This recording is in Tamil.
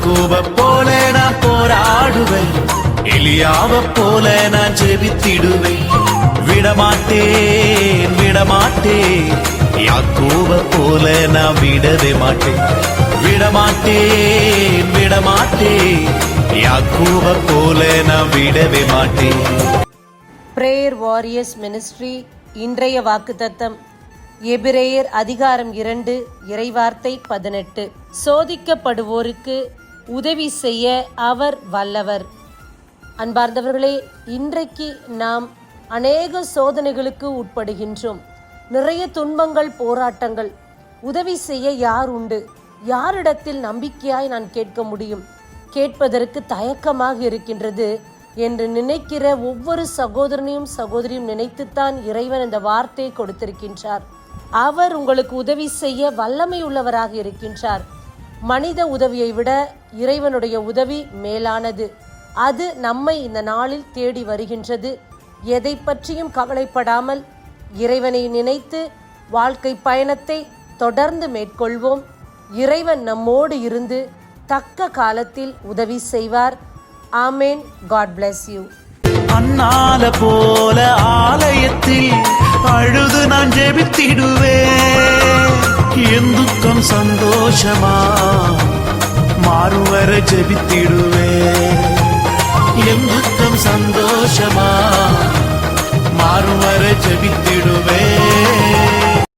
யாக்கோப போல நான் போராடுவேன், எலியாவ போல நான் ஜெபித்திடுவேன். விடமாட்டேன் விடமாட்டேன், யாக்கோப போல நான் விடவே மாட்டேன். விடமாட்டேன் விடமாட்டேன், யாக்கோப போல நான் விடவே மாட்டேன். பிரேயர் வாரியர்ஸ் மினிஸ்ட்ரி இன்றைய வாக்குத்தத்தம் எபிரேயர் அதிகாரம் 2 இறைவார்த்தை 18. சோதிக்கப்படுவோருக்கு உதவி செய்ய அவர் வல்லவர். அன்பார்ந்தவர்களே, இன்றைக்கு நாம் அநேக சோதனைகளுக்கு உட்படுகின்றோம். நிறைய துன்பங்கள், போராட்டங்கள். உதவி செய்ய யார் உண்டு? யாரிடத்தில் நம்பிக்கையாய் நான் கேட்க முடியும்? கேட்பதற்கு தயக்கமாக இருக்கின்றது என்று நினைக்கிற ஒவ்வொரு சகோதரனையும் சகோதரியும் நினைத்துத்தான் இறைவன் இந்த வார்த்தையை கொடுத்திருக்கின்றார். அவர் உங்களுக்கு உதவி செய்ய வல்லமை உள்ளவராக இருக்கின்றார். மனித உதவியை விட இறைவனுடைய உதவி மேலானது. அது நம்மை இந்த நாளில் தேடி வருகின்றது. எதை பற்றியும் கவலைப்படாமல் இறைவனை நினைத்து வாழ்க்கை பயணத்தை தொடர்ந்து மேற்கொள்வோம். இறைவன் நம்மோடு இருந்து தக்க காலத்தில் உதவி செய்வார். ஆமேன். God bless you. அன்னால போல ஆலயத்தில் அழுது நான் ஜெபித்திடுவேன். என் துக்கம் சந்தோஷமா மாறுவர ஜெபித்திடுவேன். என் துக்கம் சந்தோஷமா மாறுவர ஜெபித்திடுவேன்.